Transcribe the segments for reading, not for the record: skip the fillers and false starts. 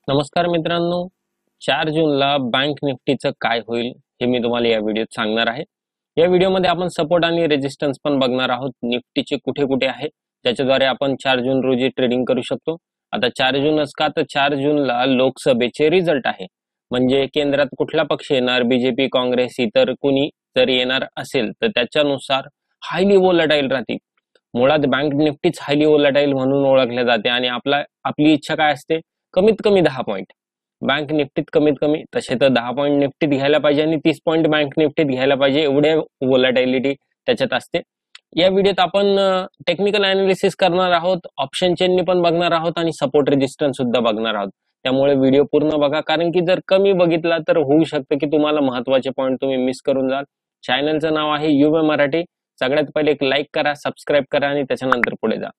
नमस्कार मित्रांनो, 4 जूनला बँक निफ्टीचं काय होईल हे मी तुम्हाला या व्हिडिओत सांगणार आहे. या व्हिडिओमध्ये आपण सपोर्ट आणि रेजिस्टन्स पण बघणार आहोत. निफ्टीचे कुठे कुठे आहे ज्याच्याद्वारे आपण 4 जून रोजी ट्रेडिंग करू शकतो. आता 4 जूनच का, तर 4 जूनला लोकसभेचे रिझल्ट आहे. म्हणजे केंद्रात कुठला पक्ष येणार, बीजेपी, काँग्रेस, इतर कुणी जर येणार असेल तर त्याच्यानुसार हायली वोलटाईल राहतील. मुळात बँक निफ्टीच हायली वोलटाईल म्हणून ओळखले जाते आणि आपली इच्छा काय असते, कमीत कमी 10 पॉईंट बँक निफ्टीत, कमीत कमी तसे तर 10 पॉईंट निफ्टीत घ्यायला पाहिजे आणि 30 पॉईंट बँक निफ्टीत घ्यायला पाहिजे, एवढे वोलॅटिलिटी त्याच्यात असते. या व्हिडिओत आपण टेक्निकल अनालिसिस करणार आहोत, ऑप्शन चेननी पण बघणार आहोत आणि सपोर्ट रेजिस्टन्स सुद्धा बघणार आहोत. त्यामुळे व्हिडिओ पूर्ण बघा, कारण की जर कमी बघितला तर होऊ शकतं की तुम्हाला महत्वाचे पॉईंट तुम्ही मिस करून जाल. चॅनलचं नाव आहे युवे मराठी. सगळ्यात पहिले एक लाईक करा, सबस्क्राईब करा आणि त्याच्यानंतर पुढे जा.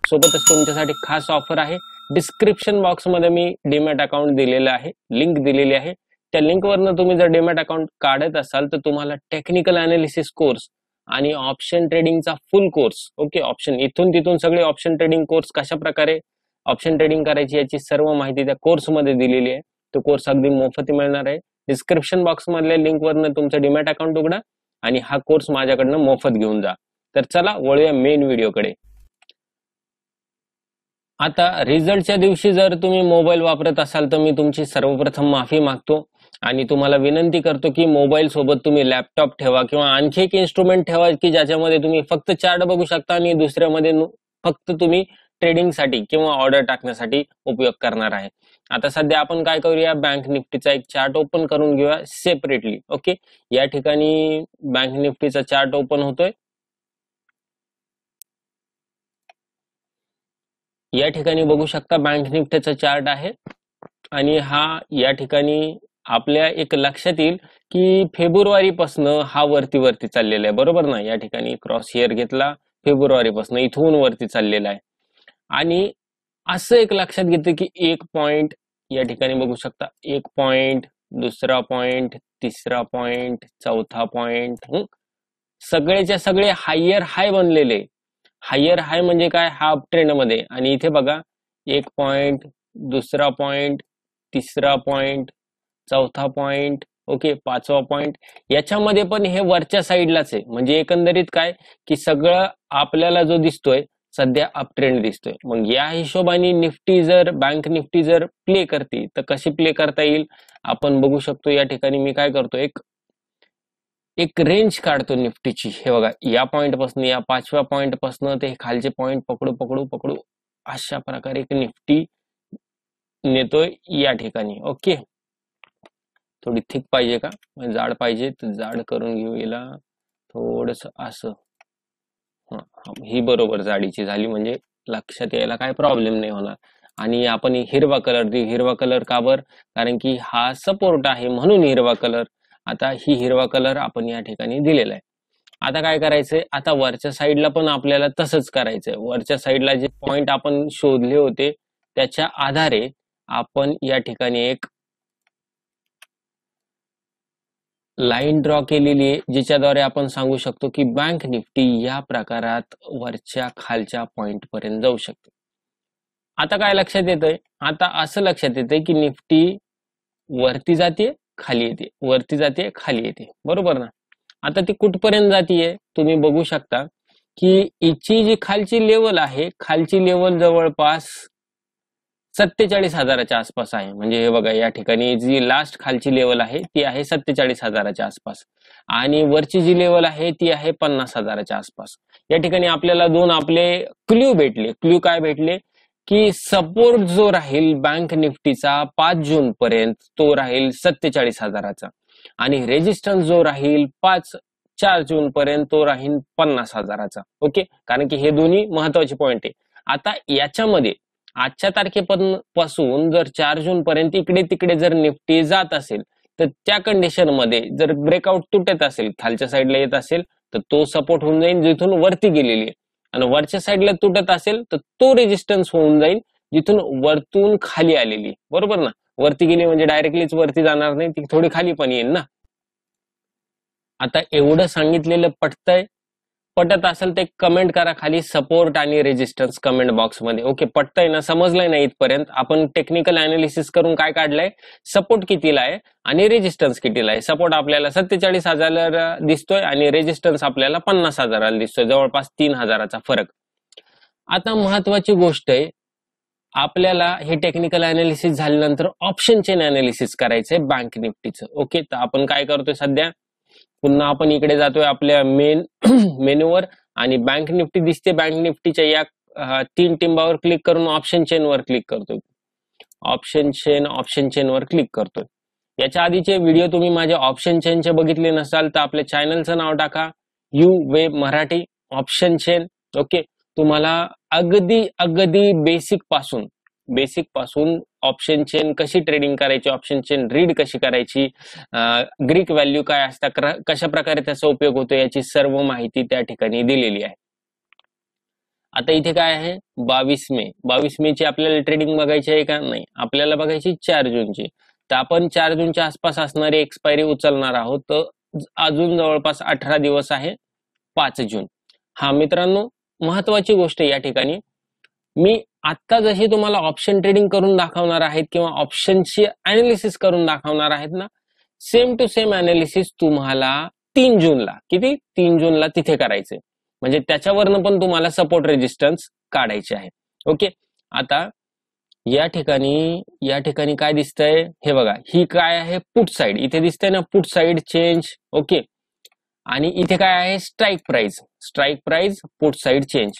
सोबतच तुमच्यासाठी खास ऑफर आहे. डिस्क्रिप्शन बॉक्समध्ये मी डीमॅट अकाउंट दिलेलं आहे, लिंक दिलेली आहे. त्या लिंकवरनं तुम्ही जर डीमॅट अकाउंट काढत असाल तर तुम्हाला टेक्निकल अनालिसिस कोर्स आणि ऑप्शन ट्रेडिंगचा फुल कोर्स, ओके, ऑप्शन इथून तिथून सगळे ऑप्शन ट्रेडिंग कोर्स कशा प्रकारे ऑप्शन ट्रेडिंग करायची याची सर्व माहिती त्या कोर्समध्ये दिलेली आहे. तो कोर्स अगदी मोफत मिळणार आहे. डिस्क्रिप्शन बॉक्स मधल्या लिंकवरनं तुमचं डीमॅट अकाउंट उघडा आणि हा कोर्स माझ्याकडनं मोफत घेऊन जा. तर चला वळूया मेन व्हिडिओकडे. आता रिझल्टच्या दिवशी जर तुम्ही मोबाईल वापरत असाल तर मी तुमची सर्वप्रथम माफी मागतो आणि तुम्हाला विनंती करतो की मोबाईल सोबत तुम्ही लॅपटॉप ठेवा किंवा आणखी एक इन्स्ट्रुमेंट ठेवा की ज्याच्यामध्ये तुम्ही फक्त चार्ट बघू शकता आणि दुसऱ्यामध्ये फक्त तुम्ही ट्रेडिंगसाठी किंवा ऑर्डर टाकण्यासाठी उपयोग करणार आहे. आता सध्या आपण काय करूया, बँक निफ्टीचा एक चार्ट ओपन करून घेऊया सेपरेटली. ओके, या ठिकाणी बँक निफ्टीचा चार्ट ओपन होतोय. या ठिकाणी बघू शकता बँक निफ्टीचा चार्ट आहे आणि हा या ठिकाणी आपल्या एक लक्षात येईल की फेब्रुवारी पासन हा वरती वरती चाललेला आहे, बरोबर ना. या ठिकाणी क्रॉस हेअर घेतला, फेब्रुवारी पासन इथून वरती चाललेला आहे. आणि असं एक लक्षात घेतं की एक पॉइंट या ठिकाणी बघू शकता, एक पॉइंट, दुसरा पॉइंट, तिसरा पॉइंट, चौथा पॉइंट, सगळेच्या सगळे हायर हाय बनलेले. हायर हाय म्हणजे काय, हा ट्रेंड मध्ये. आणि इथे बघा, एक पॉइंट, दुसरा पॉइंट, तिसरा पॉइंट, चौथा पॉइंट, ओके, पाचवा पॉइंट. याच्यामध्ये पण हे वरच्या साईडलाच आहे. म्हणजे एकंदरीत काय की सगळं आपल्याला जो दिसतोय सध्या अप ट्रेंड दिसतोय. मग या हिशोबाने निफ्टी जर, बँक निफ्टी जर प्ले करते तर कशी प्ले करता येईल आपण बघू शकतो. या ठिकाणी मी काय करतो, एक एक रेंज काढतो निफ्टीची. हे बघा, या पॉइंट पासून, या पाचव्या पॉइंट पासून ते खालचे पॉइंट पकडू पकडू पकडू अशा प्रकारे एक निफ्टी नेतोय या ठिकाणी. ओके, थोडी थिक पाहिजे का, जाड पाहिजे तर जाड करून घेऊ याला थोडस असं. ही बरोबर जाडीची झाली म्हणजे लक्षात यायला काय प्रॉब्लेम नाही होणार. आणि आपण हिरवा कलर देऊ. हिरवा कलर का बर, कारण की हा सपोर्ट आहे म्हणून हिरवा कलर. आता ही हिरवा कलर आपण या ठिकाणी दिलेला आहे. आता काय करायचंय, आता वरच्या साईडला पण आपल्याला तसंच करायचंय. वरच्या साईडला जे पॉइंट आपण शोधले होते त्याच्या आधारे आपण या ठिकाणी एक लाईन ड्रॉ केलेली आहे, जिच्याद्वारे आपण सांगू शकतो की बँक निफ्टी या प्रकारात वरच्या खालच्या पॉइंट पर्यंत जाऊ शकते. आता काय लक्षात येतंय, आता असं लक्षात येतंय की निफ्टी वरती जाते, खाली येते, वरती जाते, खाली येते, बरोबर ना. आता ती कुठपर्यंत जातीये तुम्ही बघू शकता की हिची जी खालची लेवल आहे, खालची लेवल जवळपास 47,000च्या आसपास आहे. म्हणजे हे बघा, या ठिकाणी जी लास्ट खालची लेवल आहे ती आहे 47,000च्या आसपास आणि वरची जी लेवल आहे ती आहे 50,000च्या आसपास. या ठिकाणी आपल्याला दोन आपले क्ल्यू भेटले. क्ल्यू काय भेटले की सपोर्ट जो राहील बँक निफ्टीचा 5 जून पर्यंत तो राहील 47,000चा आणि रेजिस्टन्स जो राहील 4 जून पर्यंत तो राहील 50,000चा. ओके, कारण की हे दोन्ही महत्वाचे पॉइंट आहे. आता याच्यामध्ये आजच्या तारखेपासून जर 4 जून पर्यंत इकडे तिकडे जर निफ्टी जात असेल तर त्या कंडिशन मध्ये जर ब्रेकआउट तुटत असेल, खालच्या साईडला येत असेल तर तो सपोर्ट होऊन जाईल जिथून वरती गेलेली आहे. आणि वरच्या साईडला तुटत असेल तर तो रेजिस्टन्स होऊन जाईल जिथून वरतून खाली आलेली, बरोबर ना. वरती गेली म्हणजे डायरेक्टलीच वरती जाणार नाही, ती थोडी खाली पण येईल ना. आता एवढं सांगितलेलं पटतंय पटत असेल ते कमेंट करा खाली सपोर्ट आणि रेजिस्टन्स कमेंट बॉक्स मध्ये. ओके, पटतंय ना, समजलंय ना इथपर्यंत? आपण टेक्निकल अनालिसिस करून काय काढलंय, सपोर्ट कितीला आहे आणि रेजिस्टन्स कितीला आहे. सपोर्ट आपल्याला 47,000 दिसतोय आणि रेजिस्टन्स आपल्याला 50,000 दिसतोय, जवळपास 3,000चा फरक. आता महत्वाची गोष्ट आहे, आपल्याला हे टेक्निकल अनालिसिस झाल्यानंतर ऑप्शन चेन अनालिसिस करायचंय बँक निफ्टीचं. ओके, तर आपण काय करतोय सध्या, पुन्हा आपण इकडे जातोय आपल्या मेन मेनूवर आणि बँक निफ्टी दिसते. बँक निफ्टीच्या या 3 टिंबावर क्लिक करून ऑप्शन चेन वर क्लिक करतोय. ऑप्शन चेन वर क्लिक करतोय. याच्या आधीचे व्हिडिओ तुम्ही माझ्या ऑप्शन चेनचे बघितले नसाल तर आपल्या चॅनलचं नाव टाका, you web Marathi option chain. Okay, तुम्हाला अगदी बेसिक पासून ऑप्शन चेन कशी ट्रेडिंग करायची, ऑप्शन चेन रीड कशी करायची, ग्रीक व्हॅल्यू काय असतात, कशा प्रकारे त्याचा उपयोग होतो, याची सर्व माहिती त्या ठिकाणी दिलेली आहे. आता इथे काय आहे, 22 मे ची आपल्याला ट्रेडिंग बघायची आहे का? नाही, आपल्याला बघायची 4 जूनची. तर आपण 4 जूनच्या आसपास असणारी एक्सपायरी उचलणार आहोत. तर अजून जवळपास 18 दिवस आहे, 5 जून. हा मित्रांनो, महत्वाची गोष्ट या ठिकाणी, मी आता जशी तुम्हाला ऑप्शन ट्रेडिंग करून दाखवणार आहेत किंवा ऑप्शनची अनालिसिस करून दाखवणार आहेत ना, सेम टू सेम अनालिसिस तुम्हाला 3 जूनला तिथे करायचे. म्हणजे त्याच्यावरनं पण तुम्हाला सपोर्ट रेजिस्टन्स काढायचे आहे. ओके, आता या ठिकाणी काय दिसतंय हे बघा, ही काय आहे, पुट साइड. इथे दिसतंय ना पुट साइड चेंज. ओके, आणि इथे काय आहे, strike price put side change.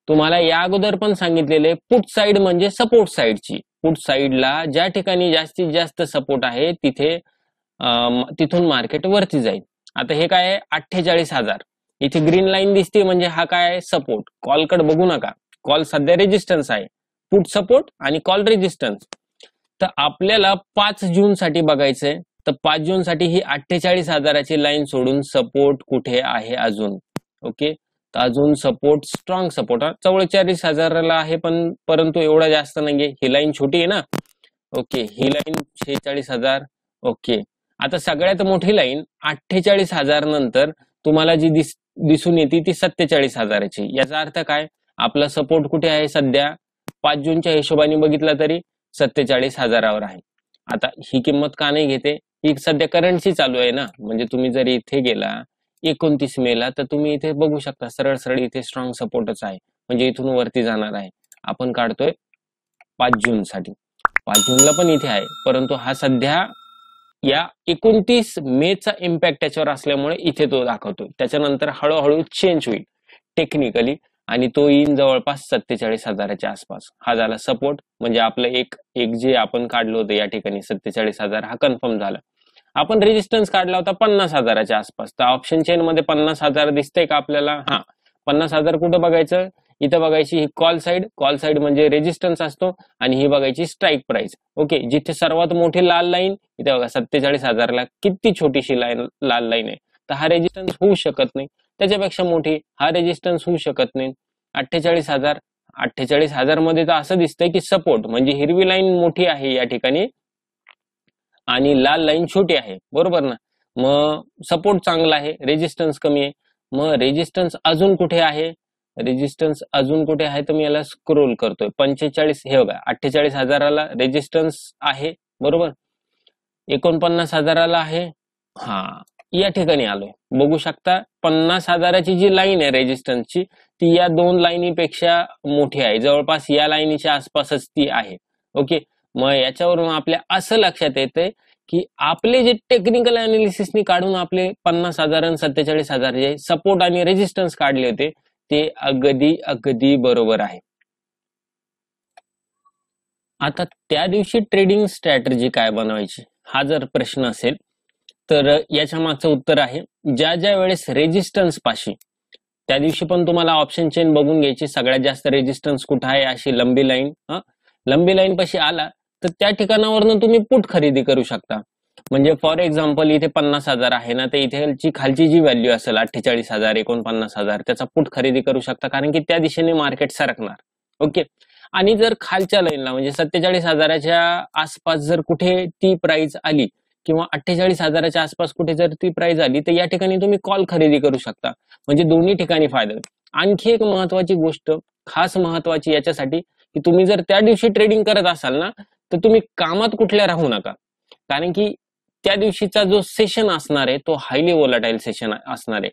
तुम्हाला या अगोदर पण सांगितलेले, पुट साइड म्हणजे सपोर्ट साइडची. पुट साइडला ज्या ठिकाणी जास्तीत जास्त सपोर्ट आहे तिथून मार्केट वरती जाईल. आता हे काय आहे, 48,000. इथे ग्रीन लाईन दिसते म्हणजे हा काय आहे, सपोर्ट. कॉलकडे बघू नका, कॉल सध्या रेजिस्टन्स आहे. पुट सपोर्ट आणि कॉल रेजिस्टन्स. तर आपल्याला 5 जून साठी बघायचंय. तर 5 जून साठी ही 48,000ची लाईन सोडून सपोर्ट कुठे आहे अजून. ओके, तर अजून सपोर्ट, स्ट्रॉंग सपोर्ट 44,000ला आहे, परंतु एवढा जास्त नाहीये. ही लाईन छोटी आहे ना. ओके, ही लाईन 46,000. ओके, आता सगळ्यात मोठी लाईन 48,000 नंतर तुम्हाला जी दिसून येते ती 47,000ची. याचा अर्थ काय, आपला सपोर्ट कुठे आहे सध्या, 5 जूनच्या हिशोबाने बघितला तरी 47,000वर आहे. आता ही किंमत का नाही घेते, ही सध्या करंटची चालू आहे ना. म्हणजे तुम्ही जर इथे गेला 29 मेला तर तुम्ही इथे बघू शकता, सरळ इथे स्ट्रॉंग सपोर्टच आहे, म्हणजे इथून वरती जाणार आहे. आपण काढतोय 5 जून साठी. 5 जूनला पण इथे आहे, परंतु हा सध्या या 29 मेचा इम्पॅक्ट त्याच्यावर असल्यामुळे इथे तो दाखवतोय. त्याच्यानंतर हळूहळू चेंज होईल टेक्निकली आणि तो येईन जवळपास 47,000च्या आसपास. हा झाला सपोर्ट, म्हणजे आपलं एक जे आपण काढलं होतं या ठिकाणी 47,000 हा कन्फर्म झाला. आपण रेजिस्टन्स काढला होता 50,000च्या आसपास. तर ऑप्शन चेन मध्ये 50,000 दिसतंय का आपल्याला? हा, 50,000 कुठं बघायचं, इथं बघायची ही कॉल साइड म्हणजे रेजिस्टन्स असतो, आणि ही बघायची स्ट्राईक प्राइस. ओके, जिथे सर्वात मोठी लाल लाईन इथे बघा, 47,000ला किती छोटीशी लाल लाईन आहे. तर हा रेजिस्टन्स होऊ शकत नाही, त्याच्यापेक्षा मोठी हा रेजिस्टन्स होऊ शकत नाही. 48,000 मध्ये तर असं दिसतंय की सपोर्ट म्हणजे हिरवी लाईन मोठी आहे या ठिकाणी आणि लाल लाईन छोटी आहे, बरोबर ना. मग सपोर्ट चांगला आहे, रेजिस्टन्स कमी आहे. मग रेजिस्टन्स अजून कुठे आहे, तर मी याला स्क्रोल करतोय. 45, हे बघा 48,000ला रेजिस्टन्स आहे, बरोबर. 49,000ला आहे. हा, या ठिकाणी आलोय, बघू शकता 50,000ची जी लाईन आहे रेजिस्टन्सची ती या 2 लाईनीपेक्षा मोठी आहे, जवळपास या लाईनीच्या आसपासच ती आहे. ओके, मग याच्यावरून आपल्या असं लक्षात येतंय की आपले जे टेक्निकल अनालिसिसनी काढून आपले 50,000 आणि 47,000 जे सपोर्ट आणि रेजिस्टन्स काढले होते ते अगदी बरोबर आहे. आता त्या दिवशी ट्रेडिंग स्ट्रॅटेजी काय बनवायची हा जर प्रश्न असेल तर याच्या मागचं उत्तर आहे, ज्या वेळेस रेजिस्टन्स पाशी, त्या दिवशी पण तुम्हाला ऑप्शन चेन बघून घ्यायची, सगळ्यात जास्त रेजिस्टन्स कुठं आहे अशी लंबी लाईन पाशी आला तर त्या ठिकाणावरनं तुम्ही पुट खरेदी करू शकता. म्हणजे फॉर एक्झाम्पल इथे 50,000 आहे ना, तर इथे खालची जी व्हॅल्यू असेल 48,000 49,000 त्याचा पुट खरेदी करू शकता, कारण की त्या दिशेने मार्केट सरकणार. ओके, आणि जर खालच्या लाईनला म्हणजे 47,000च्या आसपास जर कुठे ती प्राइस आली किंवा 48,000च्या आसपास कुठे जर ती प्राइस आली तर या ठिकाणी तुम्ही कॉल खरेदी करू शकता. म्हणजे दोन्ही ठिकाणी फायदा होईल. आणखी एक महत्वाची गोष्ट, खास महत्वाची याच्यासाठी, की तुम्ही जर त्या दिवशी ट्रेडिंग करत असाल ना, तर तुम्ही कामात कुठल्या राहू नका. कारण की त्या दिवशीचा जो सेशन असणार आहे तो हायली वोलाटाईल सेशन असणार आहे.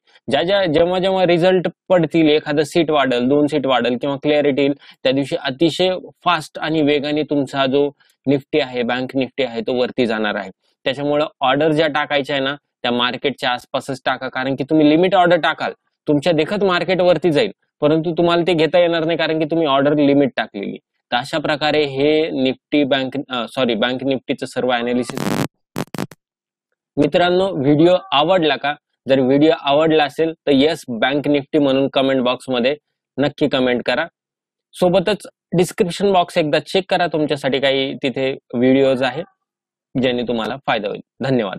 जेव्हा जेव्हा रिझल्ट पडतील, एखादं सीट वाढल, 2 सीट वाढल किंवा क्लॅरिटी येईल, त्या दिवशी अतिशय फास्ट आणि वेगाने तुमचा जो निफ्टी आहे, बँक निफ्टी आहे, तो वरती जाणार आहे. त्याच्यामुळे ऑर्डर ज्या टाकायच्या आहे ना, त्या मार्केटच्या आसपासच टाका. कारण की तुम्ही लिमिट ऑर्डर टाकाल, तुमच्या देखत मार्केट वरती जाईल, परंतु तुम्हाला ते घेता येणार नाही कारण की तुम्ही ऑर्डर लिमिट टाकलेली. तर अशा प्रकारे हे बँक निफ्टीचं सर्व अनालिसिस. मित्रांनो, व्हिडिओ आवडला का? जर व्हिडिओ आवडला असेल तर येस बँक निफ्टी म्हणून कमेंट बॉक्समध्ये नक्की कमेंट करा. सोबतच डिस्क्रिप्शन बॉक्स एकदा चेक करा, तुमच्यासाठी काही तिथे व्हिडिओज आहे ज्याने तुम्हाला फायदा होईल. धन्यवाद.